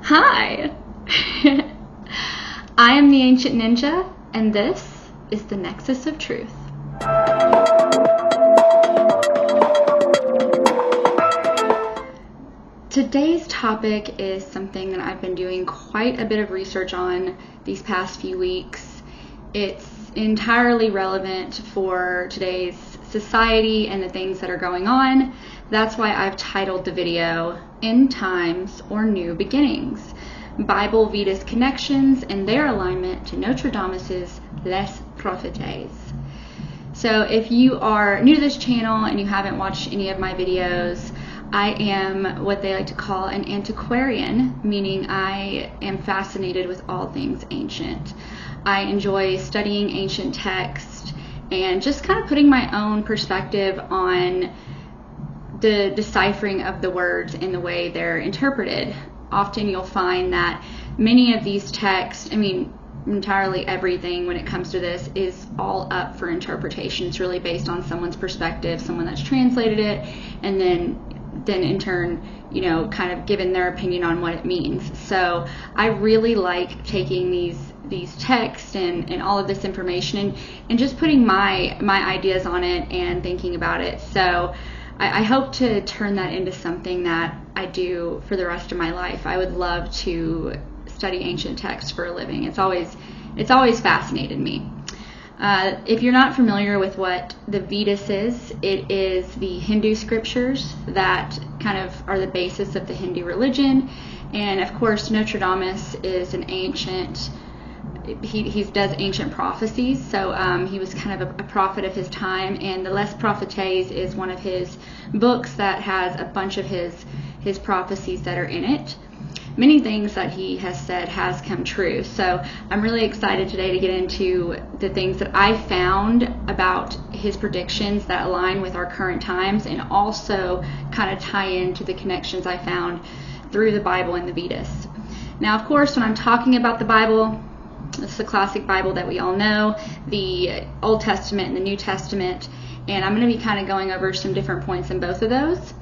Hi! I am the Ancient Ninja, and this is the Nexus of Truth. Today's topic is something that I've been doing quite a bit of research on these past few weeks. It's entirely relevant for today's society and the things that are going on. That's why I've titled the video, End Times or New Beginnings, Bible Vedas Connections and Their Alignment to Nostradamus' Les Prophéties. So if you are new to this channel and you haven't watched any of my videos, I am what they like to call an antiquarian, meaning I am fascinated with all things ancient. I enjoy studying ancient texts and just kind of putting my own perspective on the deciphering of the words and the way they're interpreted. Often you'll find that many of these texts, entirely everything when it comes to this is all up for interpretation. It's really based on someone's perspective, someone that's translated it, and then in turn, kind of given their opinion on what it means. So I really like taking these texts and all of this information and just putting my ideas on it and thinking about it. So I hope to turn that into something that I do for the rest of my life. I would love to study ancient texts for a living. It's always fascinated me. If you're not familiar with what the Vedas is, it is the Hindu scriptures that kind of are the basis of the Hindu religion. And of course, Nostradamus is an ancient, he does ancient prophecies. So he was kind of a prophet of his time. And the Les Prophéties is one of his books that has a bunch of his prophecies that are in it. Many things that he has said has come true. So I'm really excited today to get into the things that I found about his predictions that align with our current times and also kind of tie into the connections I found through the Bible and the Vedas. Now, of course, when I'm talking about the Bible, it's the classic Bible that we all know, the Old Testament and the New Testament, and I'm going to be kind of going over some different points in both of those.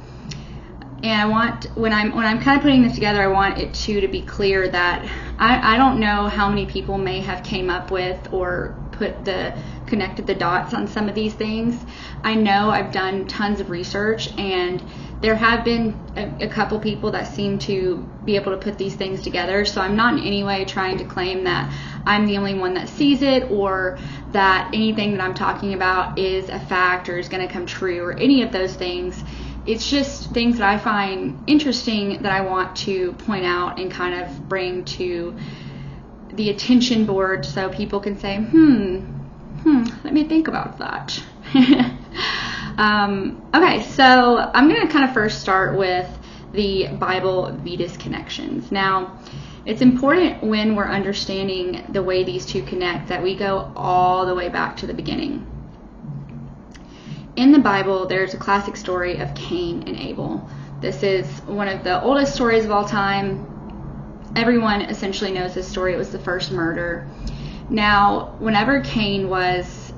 And I want, when I'm kind of putting this together, I want it to be clear that I don't know how many people may have came up with or connected the dots on some of these things. I know I've done tons of research, and there have been a couple people that seem to be able to put these things together. So I'm not in any way trying to claim that I'm the only one that sees it, or that anything that I'm talking about is a fact or is going to come true, or any of those things. It's just things that I find interesting that I want to point out and kind of bring to the attention board so people can say, let me think about that. Okay, so I'm going to kind of first start with the Bible Vedas connections. Now, it's important when we're understanding the way these two connect that we go all the way back to the beginning. In the Bible, there's a classic story of Cain and Abel. This is one of the oldest stories of all time. Everyone essentially knows this story. It was the first murder. Now, whenever Cain was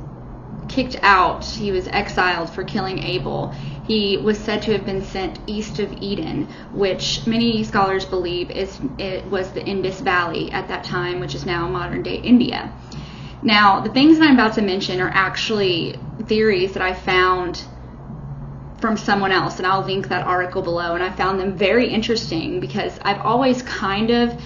kicked out, he was exiled for killing Abel. He was said to have been sent east of Eden, which many scholars believe it was the Indus Valley at that time, which is now modern-day India. Now, the things that I'm about to mention are actually theories that I found from someone else, and I'll link that article below, and I found them very interesting because I've always kind of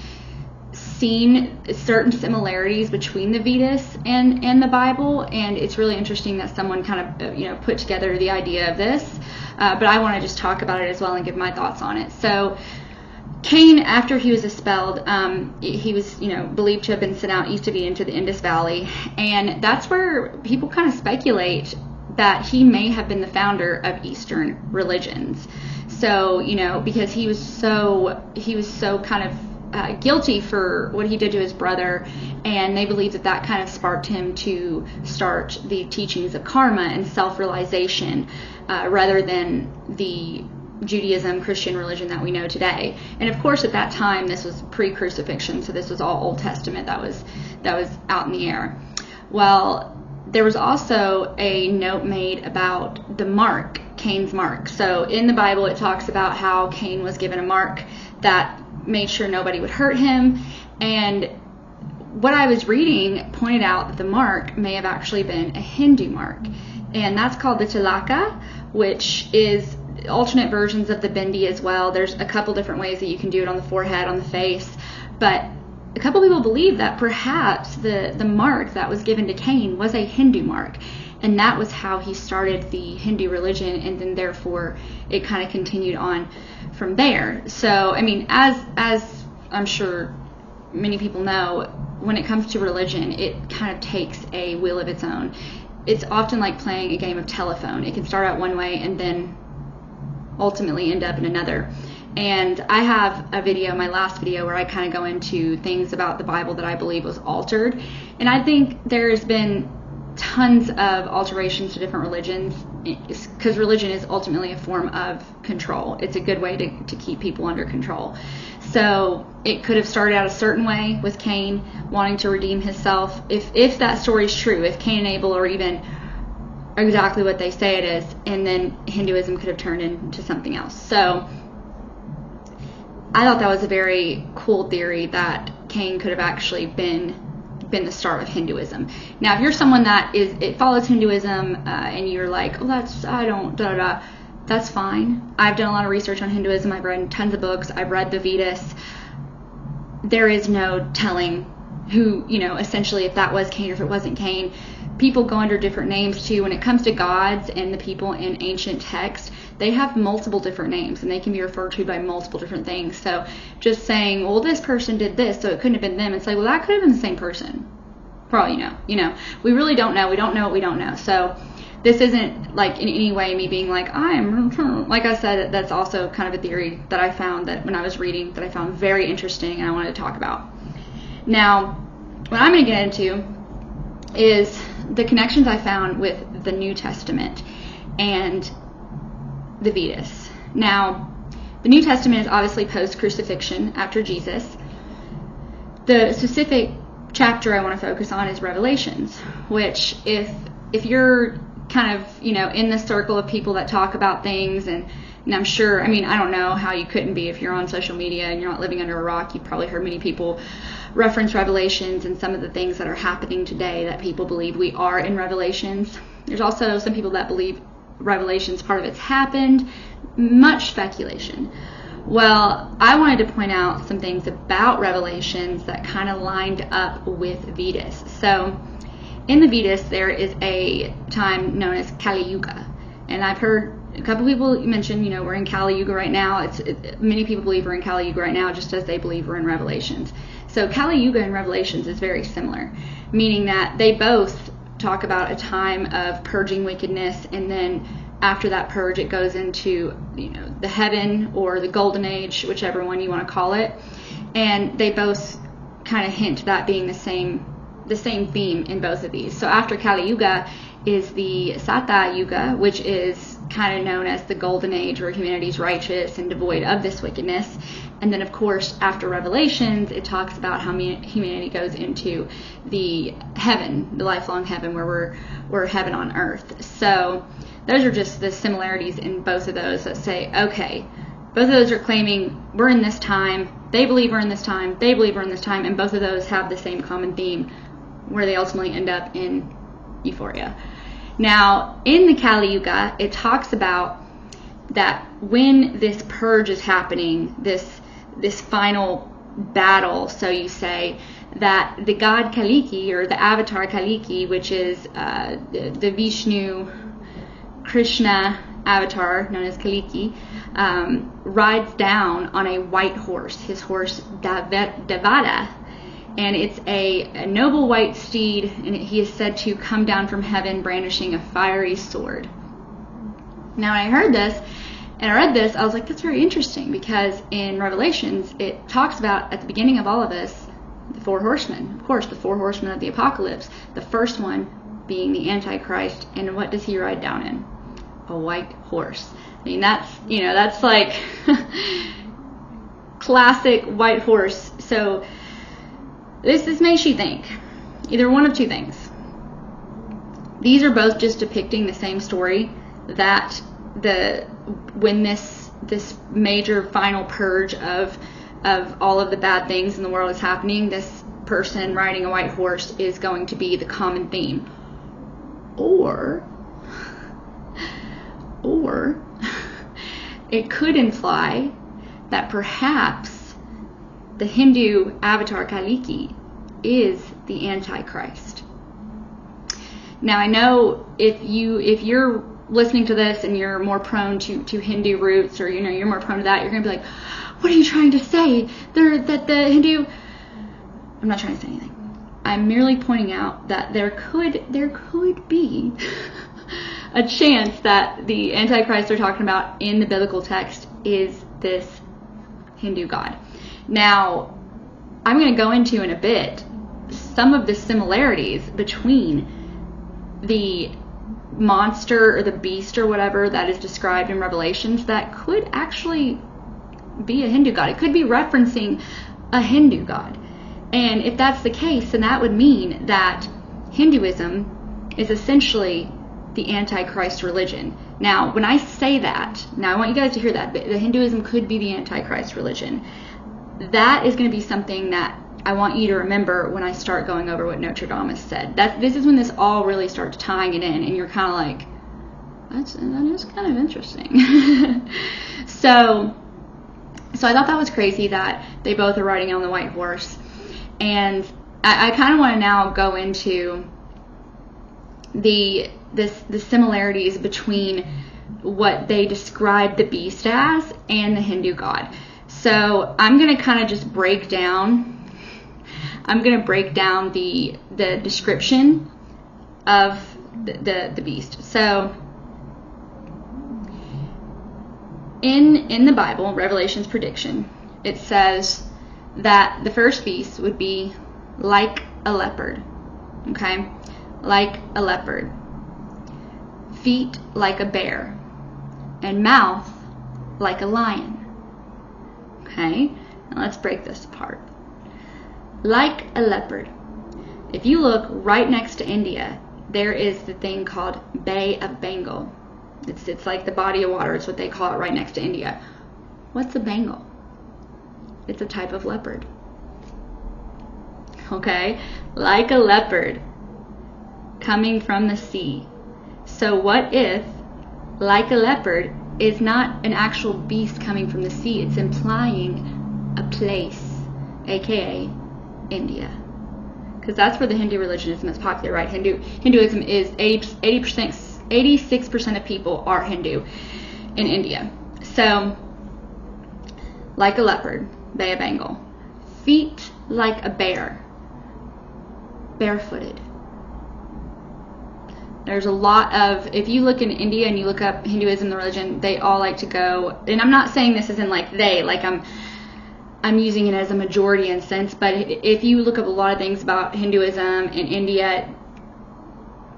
seen certain similarities between the Vedas and the Bible, and it's really interesting that someone kind of put together the idea of this, but I want to just talk about it as well and give my thoughts on it. So Cain, after he was expelled, he was, believed to have been sent out east of Eden to the Indus Valley, and that's where people kind of speculate that he may have been the founder of Eastern religions. So, because he was so kind of guilty for what he did to his brother, and they believe that kind of sparked him to start the teachings of karma and self-realization rather than the Judaism, Christian religion that we know today. And of course, at that time, this was pre-crucifixion, so this was all Old Testament that was out in the air. Well, there was also a note made about the mark, Cain's mark. So in the Bible, it talks about how Cain was given a mark that made sure nobody would hurt him. And what I was reading pointed out that the mark may have actually been a Hindu mark. And that's called the tilaka, which is alternate versions of the bindi as well. There's a couple different ways that you can do it on the forehead, on the face. But a couple people believe that perhaps the mark that was given to Cain was a Hindu mark. And that was how he started the Hindu religion, and then therefore it kind of continued on from there. So, I mean, as I'm sure many people know, when it comes to religion, it kind of takes a will of its own. It's often like playing a game of telephone. It can start out one way and then ultimately end up in another. And I have a video, my last video, where I kind of go into things about the Bible that I believe was altered. And I think there's been tons of alterations to different religions, because religion is ultimately a form of control. It's a good way to keep people under control. So it could have started out a certain way with Cain wanting to redeem himself. If that story is true, if Cain and Abel are even exactly what they say it is, and then Hinduism could have turned into something else. So I thought that was a very cool theory, that Cain could have actually been the start of Hinduism. Now, if you're someone that follows Hinduism and you're like, oh, that's fine. I've done a lot of research on Hinduism. I've read tons of books. I've read the Vedas. There is no telling who, essentially, if that was Cain or if it wasn't Cain. People go under different names too. When it comes to gods and the people in ancient text, they have multiple different names, and they can be referred to by multiple different things. So just saying, well, this person did this, so it couldn't have been them. It's like, well, that could have been the same person. Probably, we really don't know. We don't know what we don't know. So this isn't like in any way me being like, like I said, that's also kind of a theory that I found that when I was reading that I found very interesting and I wanted to talk about. Now, what I'm going to get into is the connections I found with the New Testament and the Vedas. Now, the New Testament is obviously post-crucifixion, after Jesus. The specific chapter I want to focus on is Revelations, which if you're kind of, in the circle of people that talk about things, and I'm sure, I don't know how you couldn't be if you're on social media and you're not living under a rock. You've probably heard many people reference Revelations and some of the things that are happening today that people believe we are in Revelations. There's also some people that believe Revelations, part of it's happened. Much speculation. Well, I wanted to point out some things about Revelations that kind of lined up with Vedas. So in the Vedas, there is a time known as Kali Yuga. And I've heard a couple people mention, we're in Kali Yuga right now. Many people believe we're in Kali Yuga right now, just as they believe we're in Revelations. So Kali Yuga and Revelations is very similar, meaning that they both talk about a time of purging wickedness, and then after that purge it goes into the heaven or the golden age, whichever one you want to call it, and they both kind of hint that being the same theme in both of these. So after Kali Yuga is the Sata Yuga, which is kind of known as the golden age, where humanity is righteous and devoid of this wickedness. And then, of course, after Revelations, it talks about how humanity goes into the heaven, the lifelong heaven, where we're heaven on earth. So those are just the similarities in both of those that say, okay, both of those are claiming we're in this time, they believe we're in this time, they believe we're in this time, and both of those have the same common theme, where they ultimately end up in euphoria. Now, in the Kali Yuga, it talks about that when this purge is happening, this final battle, so you say, that the god Kaliki, or the avatar Kaliki, which is the Vishnu Krishna avatar known as Kaliki, rides down on a white horse, his horse Devada, and it's a noble white steed, and he is said to come down from heaven brandishing a fiery sword. Now, when I heard this and I read this, I was like, that's very interesting, because in Revelations, it talks about, at the beginning of all of this, the four horsemen. Of course, the four horsemen of the apocalypse. The first one being the Antichrist, and what does he ride down in? A white horse. That's like classic white horse. So this makes you think either one of two things. These are both just depicting the same story, that when this major final purge of of all of the bad things in the world is happening, this person riding a white horse is going to be the common theme. Or it could imply that perhaps the Hindu avatar Kaliki is the Antichrist. Now, I know if you're listening to this and you're more prone to Hindu roots, or you're more prone to that, you're going to be like, what are you trying to say? That the Hindu... I'm not trying to say anything. I'm merely pointing out that there could be a chance that the Antichrist they're talking about in the biblical text is this Hindu god. Now, I'm going to go into in a bit some of the similarities between the monster or the beast or whatever that is described in Revelations that could actually be a Hindu god. It could be referencing a Hindu god. And if that's the case, then that would mean that Hinduism is essentially the Antichrist religion. Now, when I say that, now I want you guys to hear that, the Hinduism could be the Antichrist religion. That is going to be something that I want you to remember when I start going over what Nostradamus said. This is when this all really starts tying it in, and you're kind of like, that is kind of interesting. So I thought that was crazy that they both are riding on the white horse. And I kind of want to now go into the similarities between what they describe the beast as and the Hindu god. So I'm going to kind of just break down the description of the beast. So in the Bible, Revelation's prediction, it says that the first beast would be like a leopard. Okay? Like a leopard. Feet like a bear. And mouth like a lion. Okay? Now let's break this apart. Like a leopard. If you look right next to India, there is the thing called Bay of Bengal. It's like the body of water. It's what they call it right next to India. What's a Bengal? It's a type of leopard. Okay? Like a leopard coming from the sea. So what if like a leopard is not an actual beast coming from the sea? It's implying a place, aka India. Because that's where the Hindu religion is most popular, right? Hinduism is 86% of people are Hindu in India. So, like a leopard, Bay of Bengal. Feet like a bear. Barefooted. There's a lot of, if you look in India and you look up Hinduism, the religion, they all like to go, and I'm not saying this isn't like they, like I'm using it as a majority in sense, but if you look up a lot of things about Hinduism in India,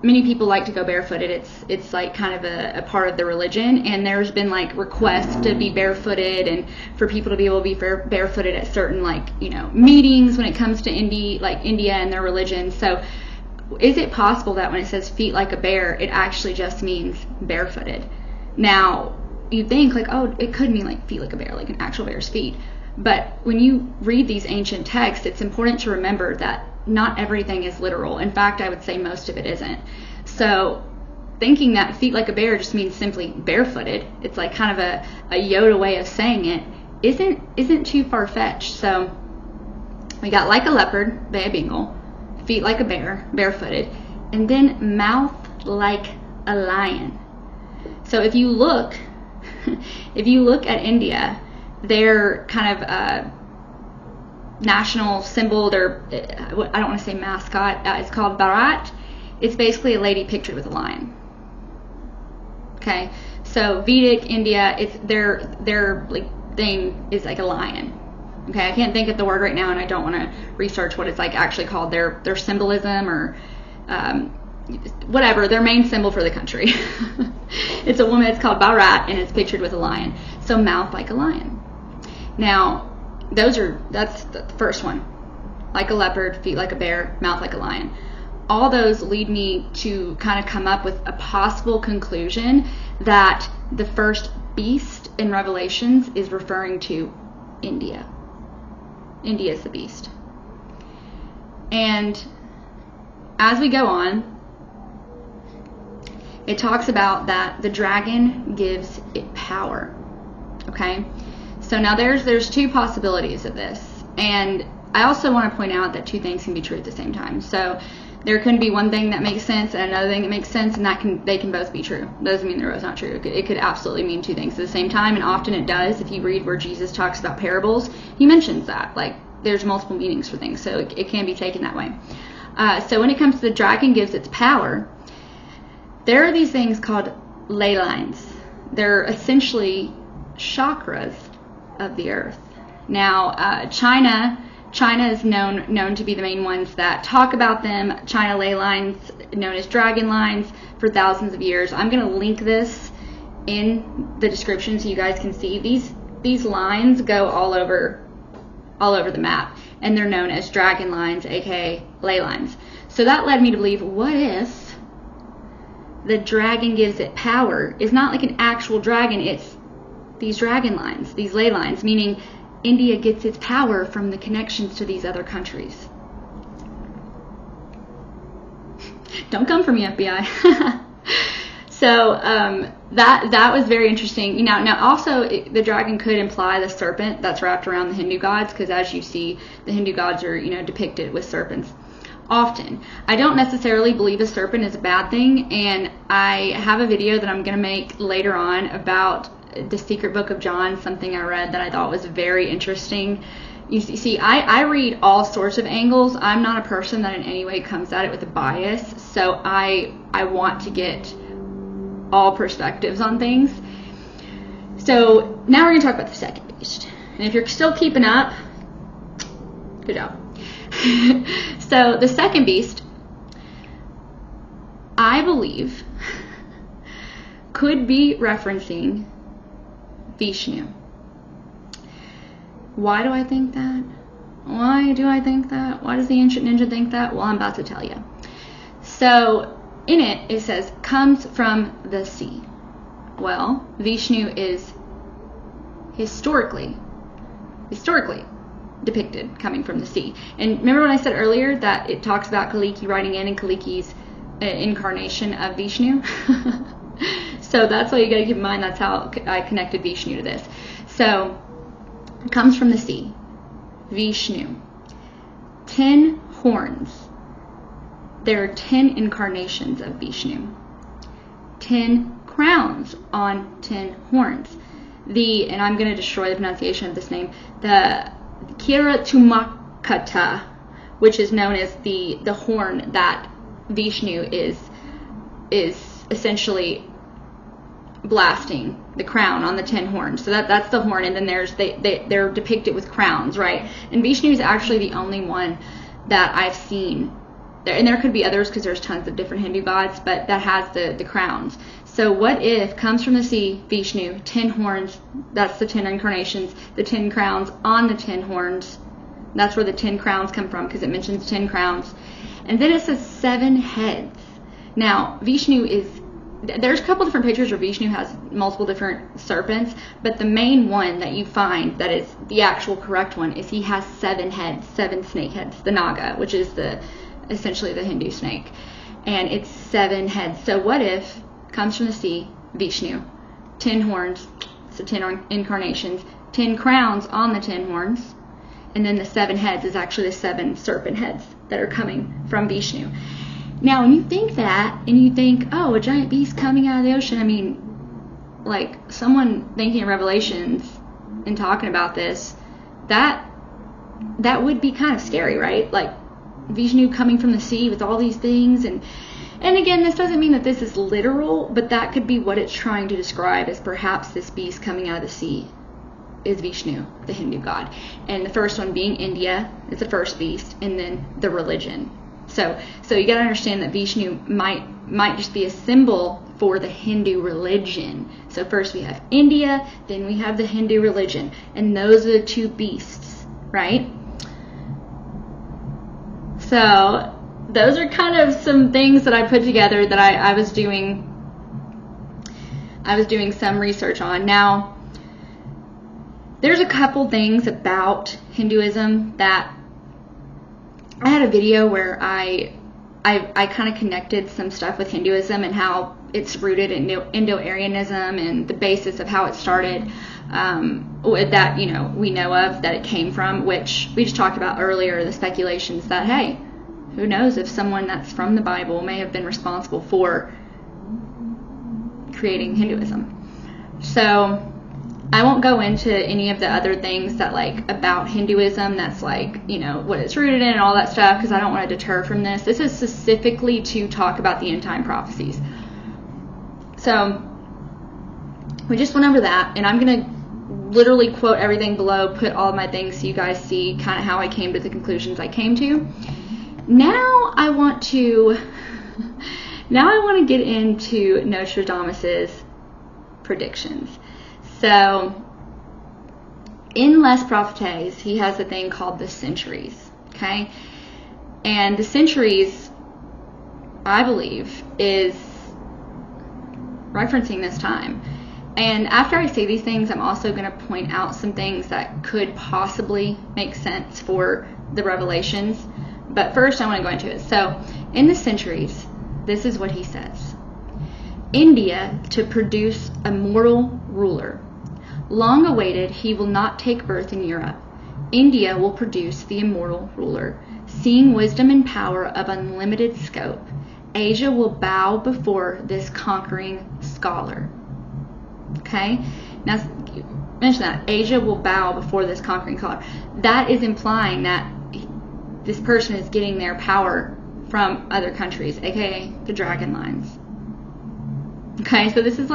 many people like to go barefooted. It's like kind of a part of the religion, and there's been like requests to be barefooted and for people to be able to be barefooted at certain meetings when it comes to India and their religion. So is it possible that when it says feet like a bear, it actually just means barefooted? Now, you think like, oh, it could mean like feet like a bear, like an actual bear's feet. But when you read these ancient texts, it's important to remember that not everything is literal. In fact, I would say most of it isn't. So thinking that feet like a bear just means simply barefooted, it's like kind of a Yoda way of saying it, isn't too far-fetched. So we got like a leopard, Bay of Bengal, feet like a bear, barefooted, and then mouth like a lion. So if you look at India, their kind of national symbol, their, I don't want to say mascot, it's called Bharat. It's basically a lady pictured with a lion. Okay, so Vedic India, it's their like thing is like a lion. Okay, I can't think of the word right now, and I don't want to research what it's like actually called, their symbolism or whatever, their main symbol for the country. It's a woman, it's called Bharat, and it's pictured with a lion. So mouth like a lion. Now, that's the first one. Like a leopard, feet like a bear, mouth like a lion. All those lead me to kind of come up with a possible conclusion that the first beast in Revelations is referring to India. India is the beast. And as we go on, it talks about that the dragon gives it power. Okay? So now there's two possibilities of this. And I also want to point out that two things can be true at the same time. So there can be one thing that makes sense and another thing that makes sense, and they can both be true. Doesn't mean they're both not true. It could absolutely mean two things at the same time, and often it does. If you read where Jesus talks about parables, he mentions that. Like, there's multiple meanings for things, so it can be taken that way. So when it comes to the dragon gives its power, there are these things called ley lines. They're essentially chakras of the earth. Now, China is known to be the main ones that talk about them. China ley lines, known as dragon lines, for thousands of years. I'm going to link this in the description so you guys can see. These lines go all over the map, and they're known as dragon lines, aka ley lines. So that led me to believe, what if the dragon gives it power is not like an actual dragon, it's these dragon lines, these ley lines, meaning India gets its power from the connections to these other countries. Don't come for me, FBI. So that was very interesting. Now also the dragon could imply the serpent that's wrapped around the Hindu gods, because as you see, the Hindu gods are depicted with serpents often. I don't necessarily believe a serpent is a bad thing, and I have a video that I'm going to make later on about the secret book of John, something I read that I thought was very interesting. You see, I read all sorts of angles. I'm not a person that in any way comes at it with a bias, so I want to get all perspectives on things. So now we're going to talk about the second beast. And if you're still keeping up, good job. So the second beast, I believe, could be referencing Vishnu. Why do I think that? Why do I think that? Why does the ancient ninja think that? Well, I'm about to tell you. So in it says, comes from the sea. Well, Vishnu is historically depicted coming from the sea. And remember when I said earlier that it talks about Kaliki riding in, and Kaliki's incarnation of Vishnu? So that's why you got to keep in mind. That's how I connected Vishnu to this. So it comes from the sea. Vishnu. 10 horns. There are 10 incarnations of Vishnu. 10 crowns on 10 horns. And I'm going to destroy the pronunciation of this name, the Kiratumakata, which is known as the horn that Vishnu is essentially blasting the crown on the 10 horns. So that's the horn, and then they're depicted with crowns, right? And Vishnu is actually the only one that I've seen, and there could be others because there's tons of different Hindu gods, but that has the crowns. So what if comes from the sea, Vishnu, 10 horns, that's the 10 incarnations, the 10 crowns on the 10 horns. That's where the 10 crowns come from, because it mentions 10 crowns. And then it says 7 heads. Now, there's a couple different pictures where Vishnu has multiple different serpents, but the main one that you find that is the actual correct one is he has 7 heads, 7 snake heads, the Naga, which is essentially the Hindu snake. And it's 7 heads. So what if comes from the sea, Vishnu, 10 horns, so 10 incarnations, 10 crowns on the 10 horns, and then the 7 heads is actually the 7 serpent heads that are coming from Vishnu. Now, when you think that, and you think, oh, a giant beast coming out of the ocean, I mean, like, someone thinking of Revelations and talking about this, that would be kind of scary, right? Like, Vishnu coming from the sea with all these things, and again, this doesn't mean that this is literal, but that could be what it's trying to describe as perhaps this beast coming out of the sea is Vishnu, the Hindu god. And the first one being India is the first beast, and then the religion. So you got to understand that Vishnu might just be a symbol for the Hindu religion. So first we have India, then we have the Hindu religion, and those are the two beasts, right? So those are kind of some things that I put together that I was doing some research on. Now, there's a couple things about Hinduism that I had a video where I kind of connected some stuff with Hinduism and how it's rooted in Indo-Aryanism and the basis of how it started, that, we know of, that it came from, which we just talked about earlier, the speculations that, hey, who knows if someone that's from the Bible may have been responsible for creating Hinduism. So I won't go into any of the other things that about Hinduism that's what it's rooted in and all that stuff, because I don't want to deter from this. This is specifically to talk about the end time prophecies. So we just went over that, and I'm going to literally quote everything below, put all of my things so you guys see kind of how I came to the conclusions I came to. Now I want to get into Nostradamus's predictions. So in Les Prophéties, he has a thing called the centuries, okay? And the centuries, I believe, is referencing this time. And after I say these things, I'm also going to point out some things that could possibly make sense for the revelations. But first, I want to go into it. So, in the centuries, this is what he says. India to produce a mortal ruler. Long awaited, he will not take birth in Europe. India will produce the immortal ruler, seeing wisdom and power of unlimited scope. Asia will bow before this conquering scholar. Okay? Now, mention that. Asia will bow before this conquering scholar. That is implying that this person is getting their power from other countries, aka the dragon lines. Okay, so this is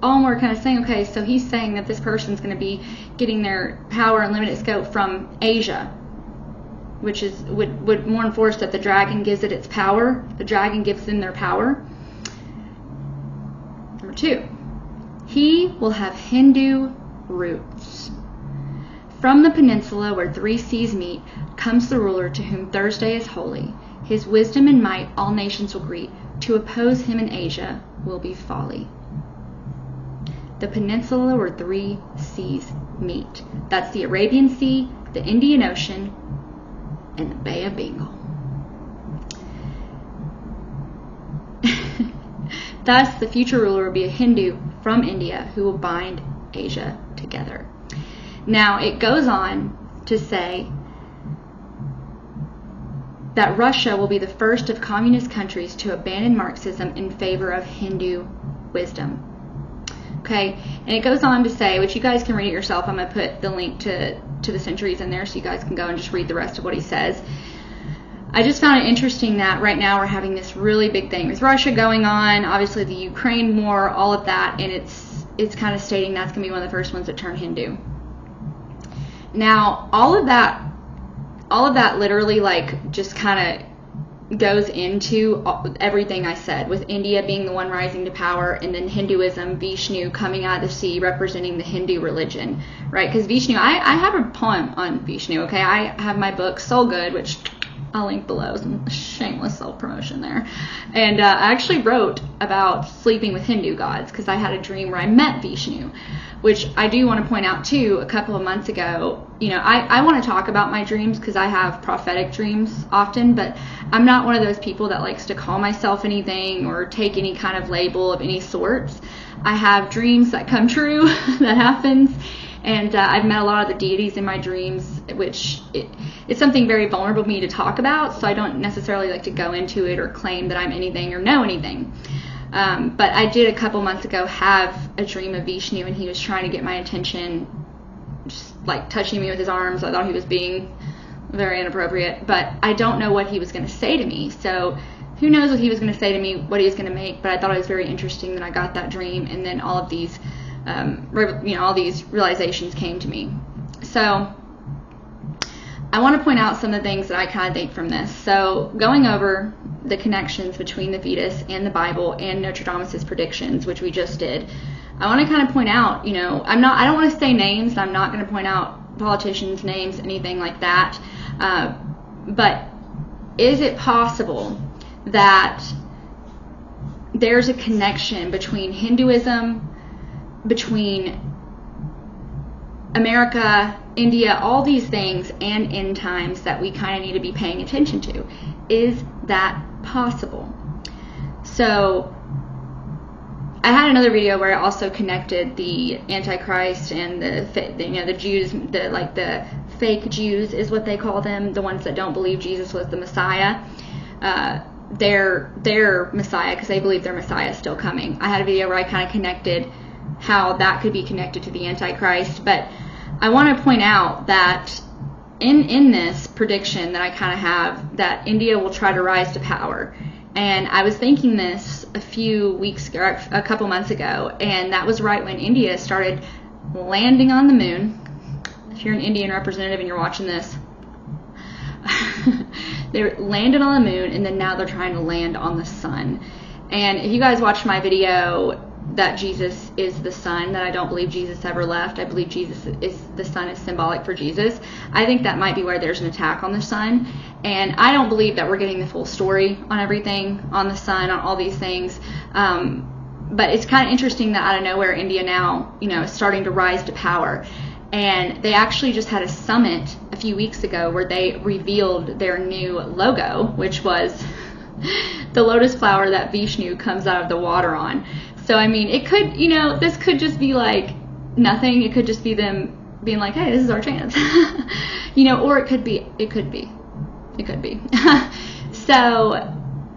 all we're kind of saying, okay, so he's saying that this person's going to be getting their power and limited scope from Asia, which would more enforce that the dragon gives it its power. The dragon gives them their power. Number 2, he will have Hindu roots. From the peninsula where 3 seas meet comes the ruler to whom Thursday is holy. His wisdom and might all nations will greet. To oppose him in Asia will be folly. The peninsula where 3 seas meet. That's the Arabian Sea, the Indian Ocean, and the Bay of Bengal. Thus, the future ruler will be a Hindu from India who will bind Asia together. Now, it goes on to say that Russia will be the first of communist countries to abandon Marxism in favor of Hindu wisdom. Okay, and it goes on to say, which you guys can read it yourself. I'm going to put the link to the centuries in there so you guys can go and just read the rest of what he says. I just found it interesting that right now we're having this really big thing with Russia going on, obviously the Ukraine war, all of that, and it's kind of stating that's going to be one of the first ones that turn Hindu. Now, all of that literally just kind of goes into everything I said, with India being the one rising to power, and then Hinduism, Vishnu coming out of the sea representing the Hindu religion, right? Because Vishnu, I have a poem on Vishnu, okay? I have my book, Soul Good, which I'll link below, some shameless self-promotion there. And I actually wrote about sleeping with Hindu gods because I had a dream where I met Vishnu, which I do want to point out too. A couple of months ago, I want to talk about my dreams because I have prophetic dreams often, but I'm not one of those people that likes to call myself anything or take any kind of label of any sorts. I have dreams that come true, that happens, and I've met a lot of the deities in my dreams, which it's something very vulnerable for me to talk about, so I don't necessarily like to go into it or claim that I'm anything or know anything. But I did a couple months ago have a dream of Vishnu, and he was trying to get my attention, just touching me with his arms. I thought he was being very inappropriate, but I don't know what he was going to say to me. So who knows what he was going to say to me, what he was going to make, but I thought it was very interesting that I got that dream, and then all of these, all these realizations came to me. So I want to point out some of the things that I kind of think from this. So going over the connections between the Vedas and the Bible and Nostradamus' predictions, which we just did, I want to kind of point out, I don't want to say names. I'm not going to point out politicians' names, anything like that. But is it possible that there's a connection between Hinduism, between America, India, all these things, and end times that we kind of need to be paying attention to. Is that possible? So I had another video where I also connected the Antichrist and the Jews, the fake Jews is what they call them, the ones that don't believe Jesus was the Messiah. Their Messiah, because they believe their Messiah is still coming. I had a video where I kind of connected how that could be connected to the Antichrist, but I want to point out that in this prediction that I kind of have, that India will try to rise to power. And I was thinking this a few weeks or a couple months ago, and that was right when India started landing on the moon. If you're an Indian representative and you're watching this, they landed on the moon, and then now they're trying to land on the sun. And if you guys watched my video that Jesus is the sun, that I don't believe Jesus ever left, I believe Jesus is the sun is symbolic for Jesus, I think that might be where there's an attack on the sun. And I don't believe that we're getting the full story on everything, on the sun, on all these things. But it's kind of interesting that out of nowhere, India now, is starting to rise to power. And they actually just had a summit a few weeks ago where they revealed their new logo, which was the lotus flower that Vishnu comes out of the water on. So, I mean, it could, this could just be like nothing. It could just be them being like, hey, this is our chance. Or it could be. So,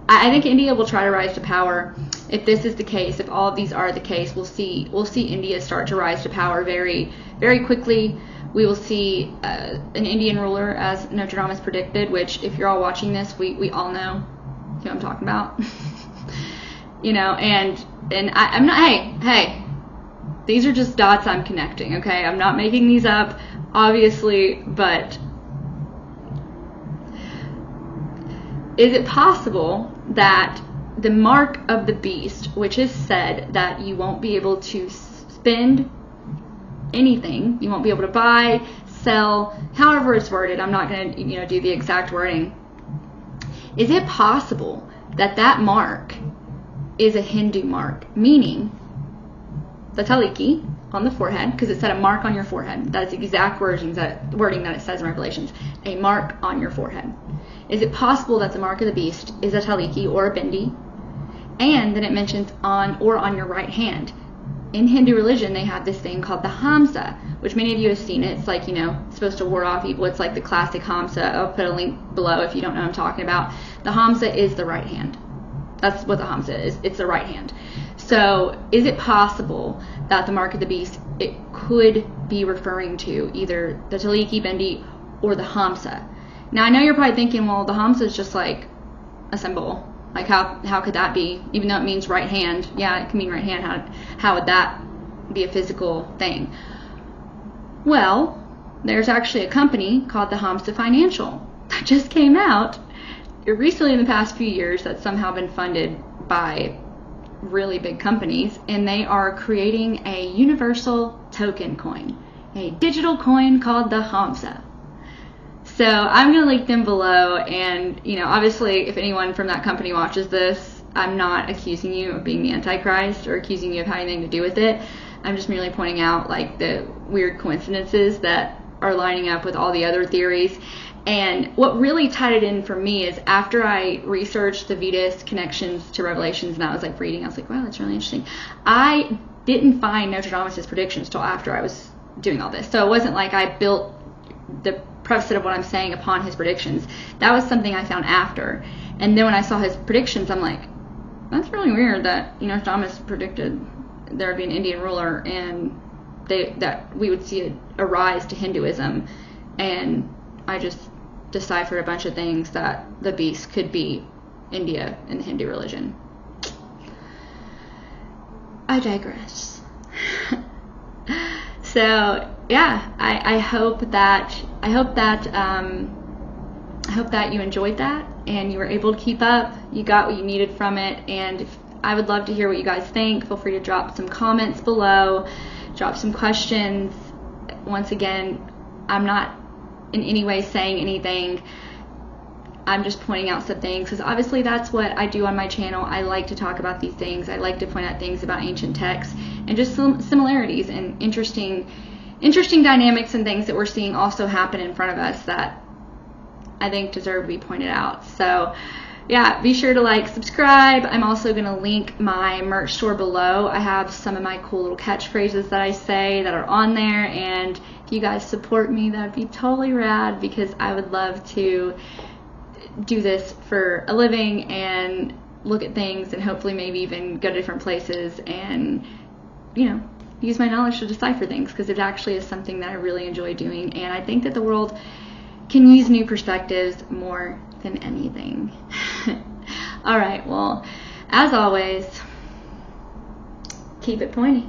I think India will try to rise to power. If this is the case, if all of these are the case, we'll see India start to rise to power very, very quickly. We will see an Indian ruler, as Nostradamus predicted, which, if you're all watching this, we all know who I'm talking about. And I'm not, hey, these are just dots I'm connecting, okay? I'm not making these up, obviously, but is it possible that the mark of the beast, which is said that you won't be able to spend anything, you won't be able to buy, sell, however it's worded, I'm not going to do the exact wording, is it possible that that mark is a Hindu mark, meaning the taliki on the forehead, because it said a mark on your forehead. That is the exact wording that it says in Revelations, a mark on your forehead. Is it possible that the mark of the beast is a taliki or a bindi, and then it mentions on your right hand? In Hindu religion, they have this thing called the Hamsa, which many of you have seen it. It's like, it's supposed to ward off evil. It's like the classic Hamsa. I'll put a link below if you don't know what I'm talking about. The Hamsa is the right hand. That's what the Hamsa is. It's the right hand. So is it possible that the mark of the beast, it could be referring to either the taliki, bindi, or the Hamsa? Now, I know you're probably thinking, well, the Hamsa is just like a symbol. Like, how could that be? Even though it means right hand. Yeah, it can mean right hand. How would that be a physical thing? Well, there's actually a company called the Hamsa Financial that just came out recently in the past few years that's somehow been funded by really big companies, and they are creating a universal token coin, a digital coin called the Hamsa. So I'm going to link them below, and obviously if anyone from that company watches this, I'm not accusing you of being the Antichrist or accusing you of having anything to do with it. I'm just merely pointing out like the weird coincidences that are lining up with all the other theories. And what really tied it in for me is after I researched the Vedas connections to Revelations, and I was like reading, I was like, wow, that's really interesting. I didn't find Nostradamus' predictions till after I was doing all this. So it wasn't like I built the preface of what I'm saying upon his predictions. That was something I found after. And then when I saw his predictions, I'm like, that's really weird that Nostradamus predicted there would be an Indian ruler and that we would see a rise to Hinduism. And I just deciphered a bunch of things that the beast could be India and the Hindu religion. I digress. So yeah, I hope that you enjoyed that and you were able to keep up. You got what you needed from it, and I would love to hear what you guys think. Feel free to drop some comments below, drop some questions. Once again, I'm not in any way saying anything. I'm just pointing out some things because obviously that's what I do on my channel. I like to talk about these things. I like to point out things about ancient texts and just some similarities and interesting interesting dynamics and things that we're seeing also happen in front of us that I think deserve to be pointed out. So yeah, be sure to like, subscribe. I'm also going to link my merch store below. I have some of my cool little catchphrases that I say that are on there, and if you guys support me, that would be totally rad, because I would love to do this for a living and look at things and hopefully maybe even go to different places and, you know, use my knowledge to decipher things, because it actually is something that I really enjoy doing, and I think that the world can use new perspectives more than anything. All right, well, as always, keep it pointy.